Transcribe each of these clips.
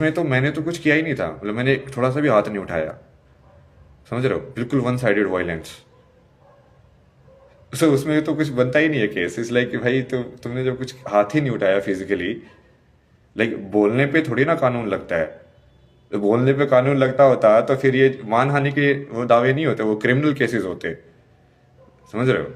में तो मैंने तो कुछ किया ही नहीं था, मतलब मैंने थोड़ा सा भी हाथ नहीं उठाया, समझ रहे हो, बिल्कुल वन साइडेड वायलेंस। सो उसमें तो कुछ बनता ही नहीं है केस, इस लाइक कि भाई तुमने जब कुछ हाथ ही नहीं उठाया फिजिकली, लाइक बोलने पे थोड़ी ना कानून लगता है। तो बोलने पे कानून लगता होता तो फिर ये मानहानि के वो दावे नहीं होते, वो क्रिमिनल केसेस होते, समझ रहे हो।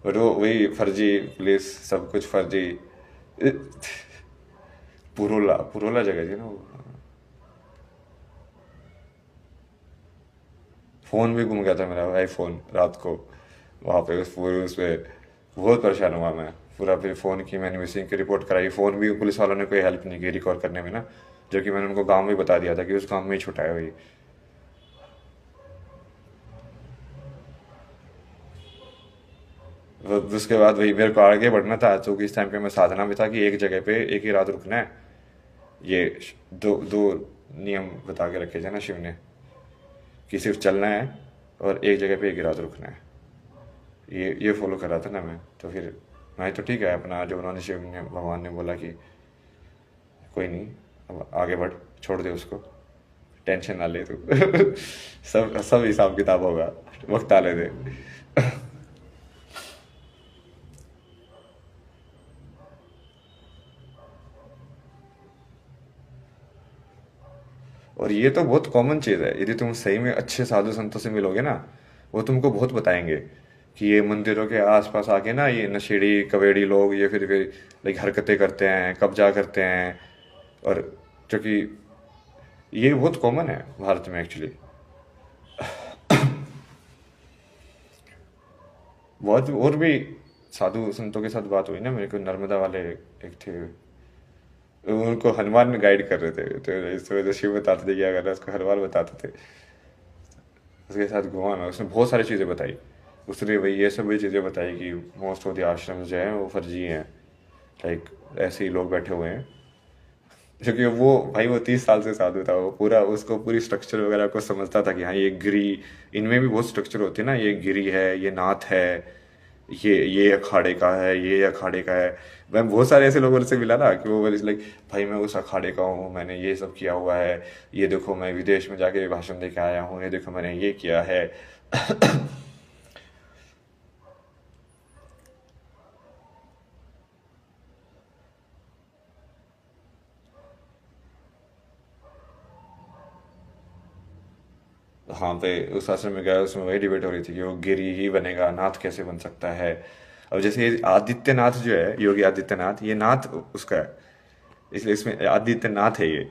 और वो वही फर्जी पुलिस, सब कुछ फर्जी। पुरोला पुरोला जगह थी ना वो। फोन भी गुम गया था मेरा, आईफोन, रात को वहां पे उस पूरे उस पे बहुत परेशान हुआ मैं पूरा। फिर फ़ोन की मैंने मिसिंग की रिपोर्ट कराई, फ़ोन भी पुलिस वालों ने कोई हेल्प नहीं की रिकॉर्ड करने में ना, जबकि मैंने उनको गांव में बता दिया था कि उस गांव में ही छुटा है वही। उसके बाद वही मेरे को आगे बढ़ना था, क्योंकि इस टाइम पे मैं साधना में था कि एक जगह पे एक ही रात रुकना है। ये दो दो नियम बता के रखे थे ना शिव ने, कि सिर्फ चलना है और एक जगह पे एक ही रात रुकना है। ये फॉलो कर रहा था ना मैं, तो फिर मैं तो ठीक है अपना, जो उन्होंने शिव ने भगवान ने बोला कि कोई नहीं, अब आगे बढ़, छोड़ दे उसको, टेंशन ना ले तू। सब सब हिसाब किताब होगा, वक्त आने दे। और ये तो बहुत कॉमन चीज़ है, यदि तुम सही में अच्छे साधु संतों से मिलोगे ना, वो तुमको बहुत बताएंगे कि ये मंदिरों के आसपास आके ना ये नशेड़ी कवेड़ी लोग ये फिर लाइक हरकतें करते हैं, कब्जा करते हैं। और जो कि ये बहुत कॉमन है भारत में एक्चुअली। बहुत और भी साधु संतों के साथ बात हुई ना मेरे को, नर्मदा वाले एक थे, उनको हनुमान गाइड कर रहे थे, तो इस वजह से शिव बताते थे क्या करना है, उसको हनुमान बताते थे। उसके साथ घुमा मैं, उसने बहुत सारी चीज़ें बताई। उसने वही ये सब भी चीज़ें बताई कि मोस्ट ऑफ द आश्रम जो हैं वो फर्जी हैं, लाइक ऐसे ही लोग बैठे हुए हैं। क्योंकि वो भाई वो 30 साल से साधु था, वो पूरा उसको पूरी स्ट्रक्चर वगैरह को समझता था कि हाँ ये गिरी, इनमें भी बहुत स्ट्रक्चर होती है ना, ये गिरी है, ये नाथ है, ये अखाड़े का है, ये अखाड़े का है। मैं बहुत सारे ऐसे लोगों से मिला ना कि वो लाइक भाई मैं उस अखाड़े का हूँ, मैंने ये सब किया हुआ है, ये देखो मैं विदेश में जाके भाषण दे के आया हूँ, ये देखो मैंने ये किया है। हाँ पे उस आश्रम में गया, उसमें वही डिबेट हो रही थी कि वो गिरी ही बनेगा, नाथ कैसे बन सकता है। अब जैसे ये आदित्यनाथ जो है, योगी आदित्यनाथ, ये नाथ उसका है, इसलिए इसमें आदित्यनाथ है ये।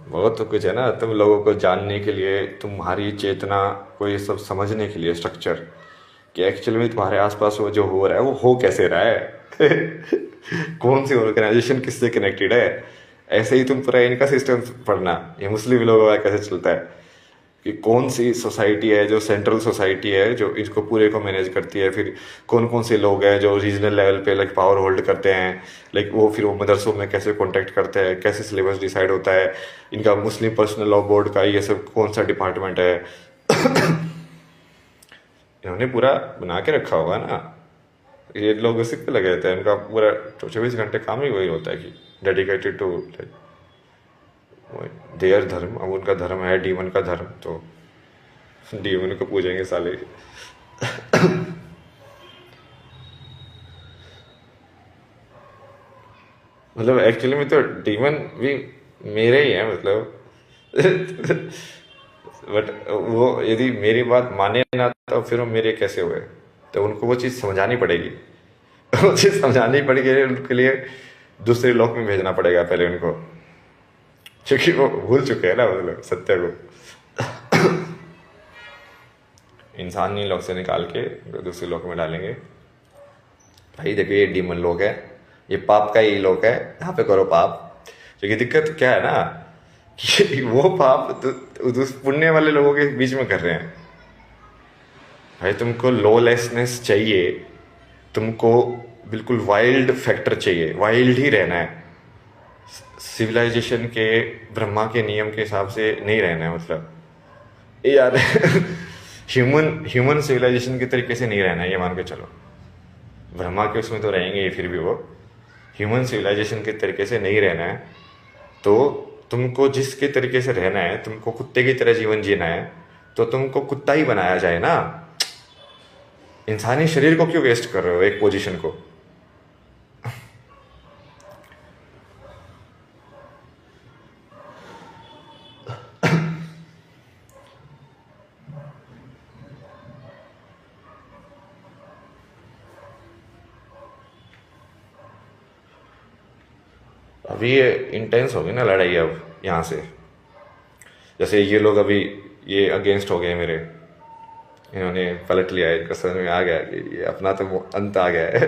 वो तो कुछ है ना, तुम लोगों को जानने के लिए, तुम्हारी चेतना को ये सब समझने के लिए स्ट्रक्चर, कि एक्चुअली में तुम्हारे आसपास वो जो हो रहा है वो हो कैसे रहा है। कौन सी ऑर्गेनाइजेशन किससे कनेक्टेड है। ऐसे ही तुम पूरा इनका सिस्टम पढ़ना, ये मुस्लिम लोगों का कैसे चलता है, कि कौन सी सोसाइटी है जो सेंट्रल सोसाइटी है जो इसको पूरे को मैनेज करती है, फिर कौन कौन से लोग हैं जो रीजनल लेवल पे लाइक पावर होल्ड करते हैं, लाइक वो फिर वो मदरसों में कैसे कॉन्टेक्ट करते हैं, कैसे सिलेबस डिसाइड होता है, इनका मुस्लिम पर्सनल लॉ बोर्ड का ये सब कौन सा डिपार्टमेंट है। इन्होंने पूरा बना के रखा होगा ना। ये लोग उसी पे लगे रहते हैं, इनका पूरा 24 घंटे काम ही वही होता है कि डेडिकेटेड टू देयर धर्म। अब उनका धर्म है डीमन का धर्म, तो डीमन को पूजेंगे साले। मतलब एक्चुअली में तो डीमन भी मेरे ही है मतलब। बट वो यदि मेरी बात माने ना तो फिर वो मेरे कैसे हुए, तो उनको वो चीज़ समझानी पड़ेगी। वो चीज़ समझानी पड़ेगी उनके लिए। दूसरे लोक में भेजना पड़ेगा पहले उनको, क्योंकि वो भूल चुके हैं ना मतलब सत्य को। इंसानी लोक से निकाल के दूसरे लोक में डालेंगे। भाई देखो ये डीमन लोक है, ये पाप का ही लोक है, यहाँ पे करो पाप। क्योंकि दिक्कत क्या है ना कि वो पाप तो पुण्य वाले लोगों के बीच में कर रहे हैं। भाई तुमको लॉलेसनेस चाहिए, तुमको बिल्कुल वाइल्ड फैक्टर चाहिए, वाइल्ड ही रहना है, सिविलाइजेशन के ब्रह्मा के नियम के हिसाब से नहीं रहना है। मतलब ये यार ह्यूमन सिविलाइजेशन के तरीके से नहीं रहना है, ये मान के चलो। ब्रह्मा के उसमें तो रहेंगे ही, फिर भी वो ह्यूमन सिविलाइजेशन के तरीके से नहीं रहना है। तो तुमको जिसके तरीके से रहना है, तुमको कुत्ते की तरह जीवन जीना है, तो तुमको कुत्ता ही बनाया जाए ना। इंसानी शरीर को क्यों वेस्ट कर रहे हो एक पोजीशन को? अभी ये इंटेंस होगी ना लड़ाई अब यहाँ से। जैसे ये लोग अभी ये अगेंस्ट हो गए मेरे, इन्होंने पलट लिया है, इनको समझ में आ गया कि ये अपना तो अंत आ गया है।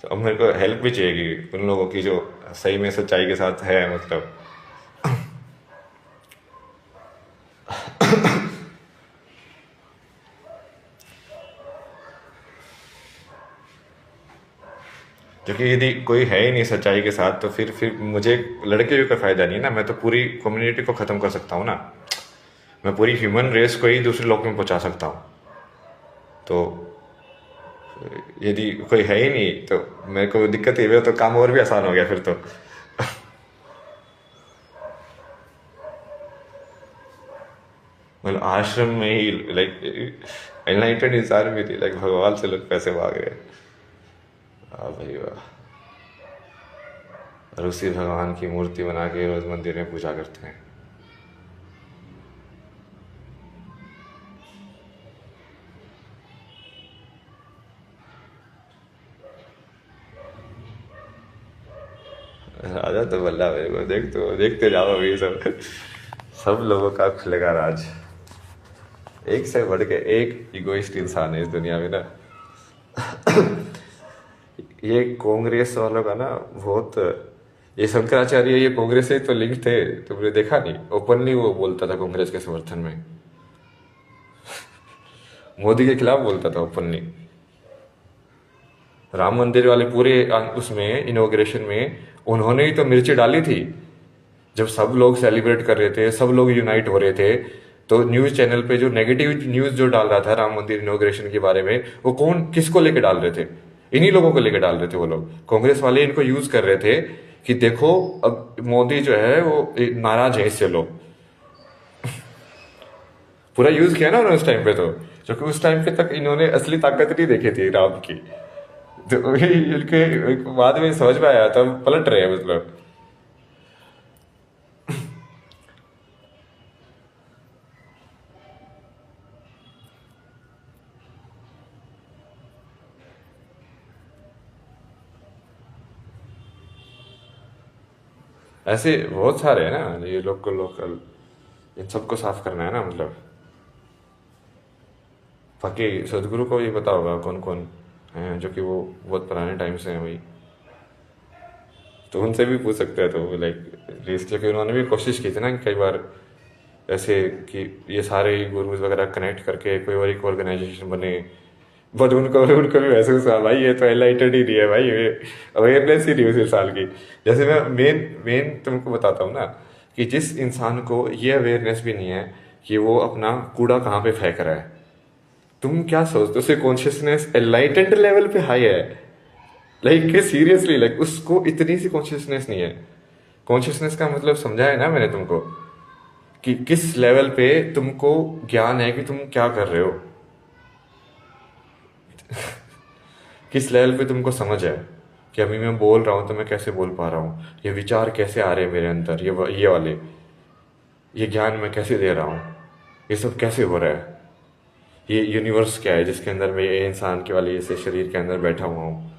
तो अब मेरे को हेल्प भी चाहिए उन लोगों की जो सही में सच्चाई के साथ है। मतलब क्योंकि यदि कोई है ही नहीं सच्चाई के साथ, तो फिर मुझे लड़के भी कोई फायदा नहीं है ना। मैं तो पूरी कम्युनिटी को खत्म कर सकता हूँ ना, मैं पूरी ह्यूमन रेस को ही दूसरे लोक में पहुंचा सकता हूँ। तो यदि कोई है ही नहीं तो मेरे को दिक्कत ही है, तो काम और भी आसान हो गया फिर तो। मतलब आश्रम में ही लाइक एनलाइटेड इंसान भी थी, लाइक भगवान से लोग पैसे मांग रहे हैं। वाह भाई वाह। और उसी भगवान की मूर्ति बना के रोज मंदिर में पूजा करते हैं। राजा तो बल्ला मेरे को, देखते जाओ अभी सब सब लोगों का खुलेगा राज। एक से बढ़ के एक इगोइस्ट इंसान है इस दुनिया में ना। ये कांग्रेस वालों का ना बहुत, ये शंकराचार्य ये कांग्रेस से तो लिंक थे, तुमने देखा नहीं? ओपनली वो बोलता था कांग्रेस के समर्थन में, मोदी के खिलाफ बोलता था ओपनली। राम मंदिर वाले पूरे उसमें इनॉग्रेशन में उन्होंने ही तो मिर्ची डाली थी। जब सब लोग सेलिब्रेट कर रहे थे, सब लोग यूनाइट हो रहे थे, तो न्यूज चैनल पे जो नेगेटिव न्यूज जो डाल रहा था राम मंदिर इनॉग्रेशन के बारे में, वो कौन किसको लेके डाल रहे थे? इन्हीं लोगों को लेके डाल रहे थे वो लोग। कांग्रेस वाले इनको यूज कर रहे थे कि देखो अब मोदी जो है वो नाराज है इससे लोग। पूरा यूज किया ना उन्होंने उस टाइम पे, तो क्योंकि उस टाइम पे तक इन्होंने असली ताकत नहीं देखी थी राम की। तो वही इनके बाद में समझ में आया, तब पलट रहे हैं मतलब। ऐसे बहुत सारे हैं ना ये लोकल लोकल, इन सबको साफ करना है ना मतलब। बाकी सदगुरु को भी पता होगा कौन कौन हैं, जो कि वो बहुत पुराने टाइम से हैं भाई, तो उनसे भी पूछ सकते हैं। तो लाइक इसलिए उन्होंने भी कोशिश की थी ना कि कई बार ऐसे कि ये सारे गुरुज वगैरह कनेक्ट करके कोई और एक ऑर्गेनाइजेशन बने, बट उनको उनको भी महसूस हुआ भाई ये तो एनलाइटेड ही नहीं है भाई, ये अवेयरनेस ही नहीं उस इंसान की। जैसे मैं मेन मेन तुमको बताता हूँ ना कि जिस इंसान को ये अवेयरनेस भी नहीं है कि वो अपना कूड़ा कहाँ पे फेंक रहा है, तुम क्या सोचते हो? उसकी कॉन्शियसनेस एनलाइटेड लेवल पे हाई है, लाइक सीरियसली, लाइक उसको इतनी सी कॉन्शियसनेस नहीं है। कॉन्शियसनेस का मतलब समझा है ना मैंने तुमको, कि किस लेवल पे तुमको ज्ञान है कि तुम क्या कर रहे हो, किस लेवल पे तुमको समझ है कि अभी मैं बोल रहा हूँ तो मैं कैसे बोल पा रहा हूँ, ये विचार कैसे आ रहे हैं मेरे अंदर, ये वाले, ये ज्ञान मैं कैसे दे रहा हूँ, ये सब कैसे हो रहा है, ये यूनिवर्स क्या है जिसके अंदर मैं ये इंसान के वाले ऐसे शरीर के अंदर बैठा हुआ हूँ,